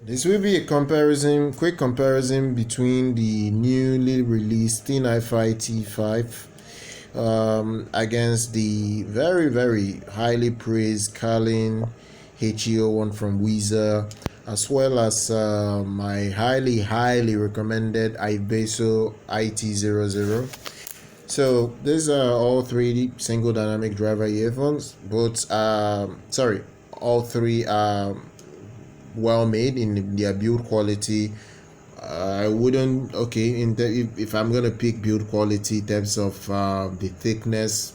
This will be a quick comparison between the newly released TinHifi T5 against the very highly praised Kylin HE01 from Whizzer, as well as my highly recommended IBasso IT00. So these are all three single dynamic driver earphones. All three are well made in their build quality. I wouldn't if I'm gonna pick build quality in terms of the thickness,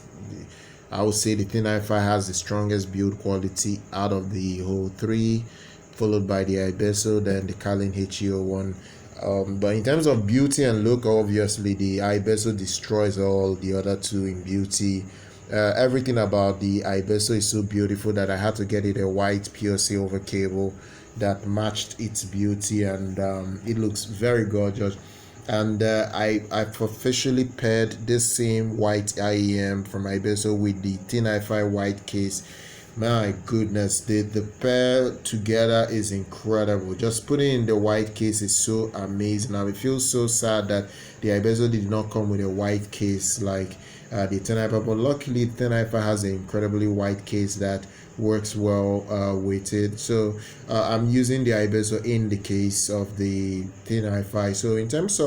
I would say the TinHifi has the strongest build quality out of the whole three, followed by the IBasso, then the Kylin HE01. But in terms of beauty and look, obviously the IBasso destroys all the other two in beauty. Everything about the IBasso is so beautiful that I had to get it a white POC over cable that matched its beauty, and it looks very gorgeous. And I've officially paired this same white IEM from IBasso with the TinHifi white case. My goodness, the pair together is incredible. Just putting in the white case is so amazing. Now it feels so sad that the IBasso did not come with a white case like the TinHifi, but luckily TinHifi has an incredibly white case that works well with it. So I'm using the IBasso in the case of the TinHifi. So in terms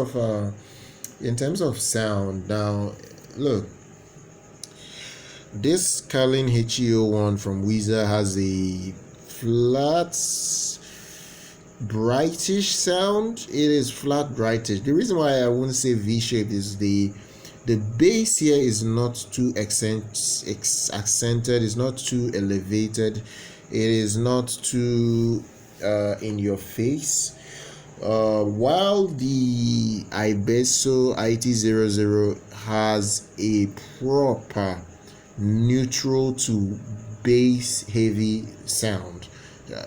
of sound, now look, this Kylin HE01 from Whizzer has a flat, brightish sound. It is flat, brightish. The reason why I wouldn't say V-shaped is the bass here is not too accented. It's not too elevated. It is not too in your face. While the IBasso IT00 has a proper neutral to bass heavy sound.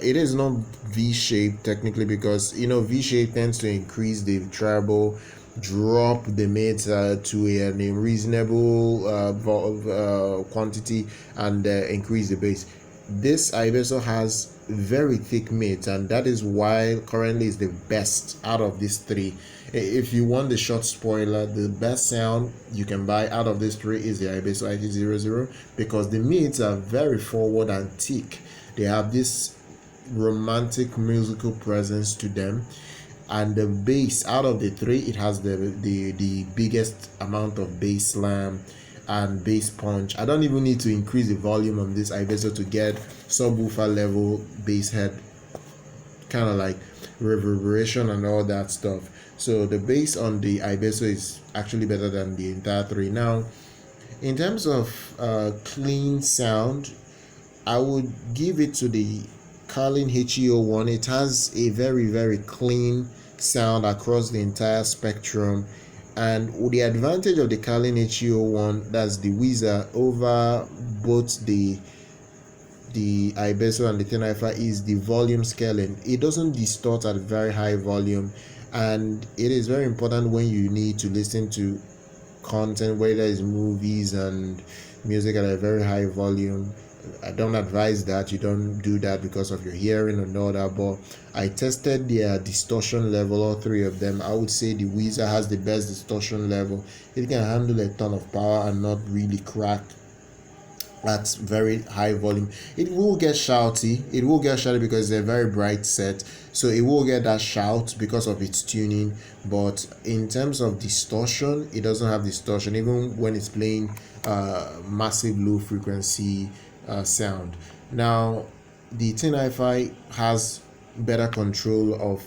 It is not V-shaped technically, because V-shape tends to increase the treble, drop the mids to a reasonable quantity, and increase the bass. This IBasso has very thick mids, and that is why currently is the best out of these three. If you want the short spoiler, the best sound you can buy out of these three is the IBasso IT00, because the mids are very forward and thick. They have this romantic musical presence to them, and the bass out of the three, it has the biggest amount of bass slam and bass punch. I don't even need to increase the volume of this IBasso to get subwoofer level bass head, kind of like reverberation and all that stuff. So the bass on the IBasso is actually better than the entire three. Now, in terms of clean sound, I would give it to the Kylin HE01. It has a very clean sound across the entire spectrum, and the advantage of the Kylin HE01, that's the Whizzer, over both the IBasso and the TinHifi, is the volume scaling. It doesn't distort at very high volume, and it is very important when you need to listen to content, whether it's movies and music at a very high volume. I don't advise that you don't do that because of your hearing and all that, but I tested their distortion level, all three of them. I would say the Whizzer has the best distortion level. It can handle a ton of power and not really crack at very high volume. It will get shouty. Because it's a very bright set, so it will get that shout because of its tuning. But in terms of distortion, it doesn't have distortion even when it's playing massive low frequency sound. Now, the TinHifi has better control of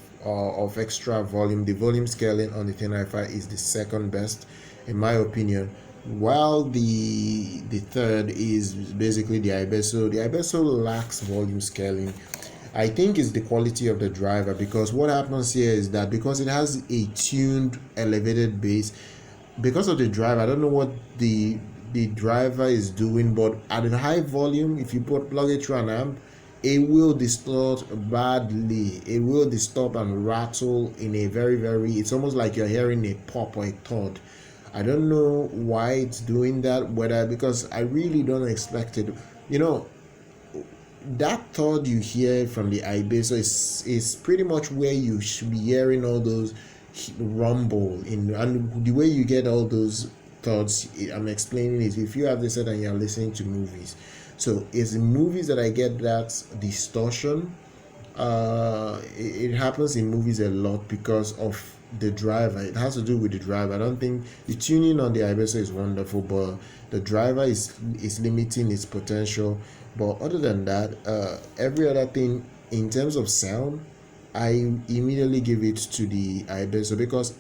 extra volume. The volume scaling on the TinHifi is the second best, in my opinion, while the third is basically the IBasso. The IBasso lacks volume scaling. I think it's the quality of the driver, because what happens here is that because it has a tuned elevated bass, because of the driver, I don't know what the driver is doing, but at a high volume, if you plug it through an amp, it will distort badly. It will distort and rattle in a very it's almost like you're hearing a pop or a thud. I don't know why it's doing that, whether because I really don't expect it. that third you hear from the IBasso is pretty much where you should be hearing all those rumble in, and the way you get all those thoughts I'm explaining is if you have this set and you're listening to movies. So it's in movies that I get that distortion. It happens in movies a lot because of the driver. It has to do with the driver. I don't think the tuning on the IBasso is wonderful, but the driver is limiting its potential. But other than that, every other thing in terms of sound, I immediately give it to the IBasso, because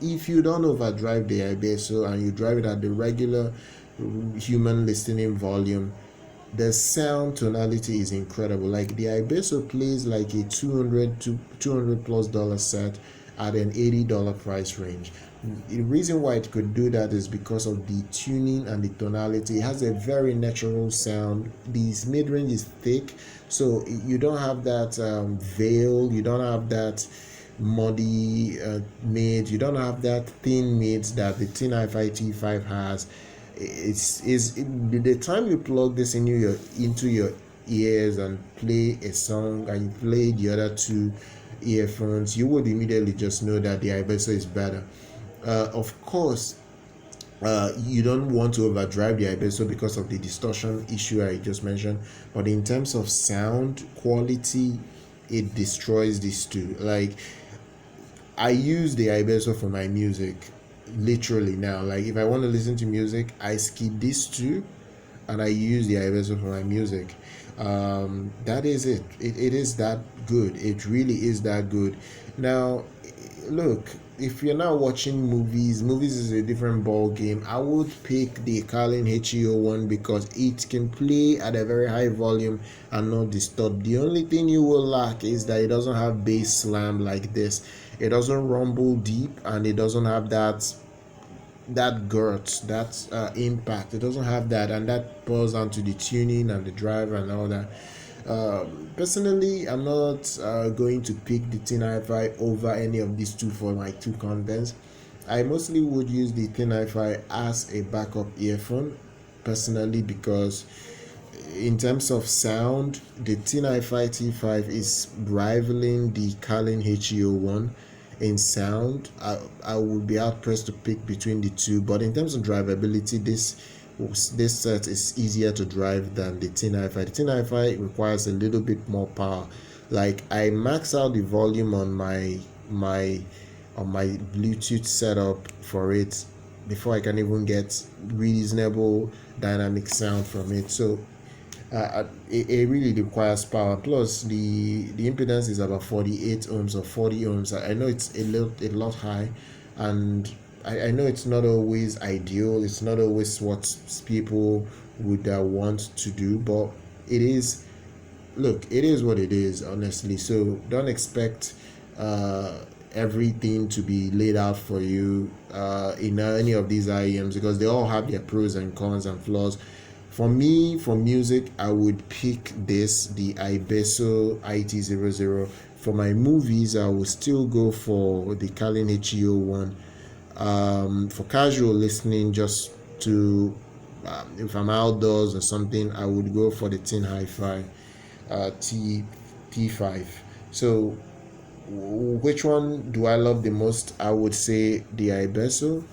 if you don't overdrive the IBasso and you drive it at the regular human listening volume, the sound tonality is incredible. Like the IBasso plays like a $200+ set at an $80 price range. The reason why it could do that is because of the tuning and the tonality. It has a very natural sound. This mid-range is thick, so you don't have that veil, you don't have that muddy mid, you don't have that thin mids that the TinHifi T5 has. The time you plug this into your ears and play a song and you play the other two earphones, you would immediately just know that the IBasso is better. Of course, you don't want to overdrive the IBasso because of the distortion issue I just mentioned, but in terms of sound quality, it destroys these two. Like, I use the IBasso for my music literally now. Like, if I want to listen to music, I skip these two and I use the IBasso for my music. That is it. It is that good. It really is that good. Now, look, if you're not watching movies is a different ball game. I would pick the Kylin HE01 because it can play at a very high volume and not disturb. The only thing you will lack is that it doesn't have bass slam like this. It doesn't rumble deep, and it doesn't have that girth, that impact. It doesn't have that, and that boils down to the tuning and the driver and all that. Personally, I'm not going to pick the TinHifi over any of these two for my two contents. I mostly would use the TinHifi as a backup earphone personally, because in terms of sound, the TinHifi T5 is rivaling the Kylin HE01 in sound. I would be hard pressed to pick between the two, but in terms of drivability, this set is easier to drive than the TinHifi. The TinHifi requires a little bit more power. Like, I max out the volume on my Bluetooth setup for it before I can even get reasonable dynamic sound from it. So it really requires power. Plus the impedance is about 48 ohms or 40 ohms. I know it's a lot high, and I know it's not always ideal. It's not always what people would want to do, but it is. Look, it is what it is, honestly. So don't expect everything to be laid out for you in any of these IEMs, because they all have their pros and cons and flaws. For me, for music, I would pick this, the IBasso IT00. For my movies, I would still go for the Kylin HE01. For casual listening, just to if I'm outdoors or something, I would go for the TinHifi T5. So which one do I love the most? I would say the IBasso,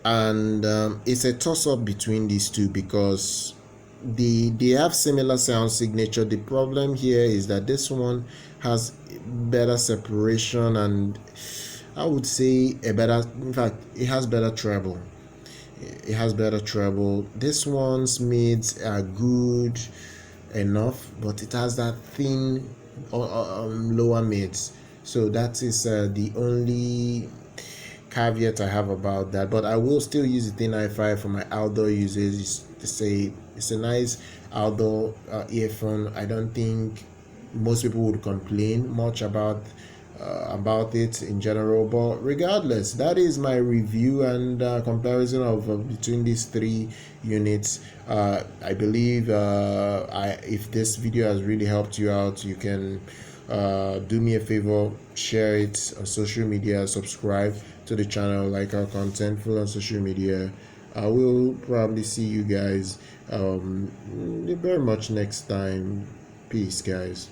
and it's a toss-up between these two because they have similar sound signature. The problem here is that this one has better separation, and I would say in fact, it has better treble. This one's mids are good enough, but it has that thin lower mids. So that is the only caveat I have about that. But I will still use the TinHifi for my outdoor uses. It's a nice outdoor earphone. I don't think most people would complain much about it in general, but regardless, that is my review and comparison of between these three units. I believe if this video has really helped you out, you can do me a favor, share it on social media, subscribe to the channel, like our content, follow on social media, I will probably see you guys very much next time. Peace, guys.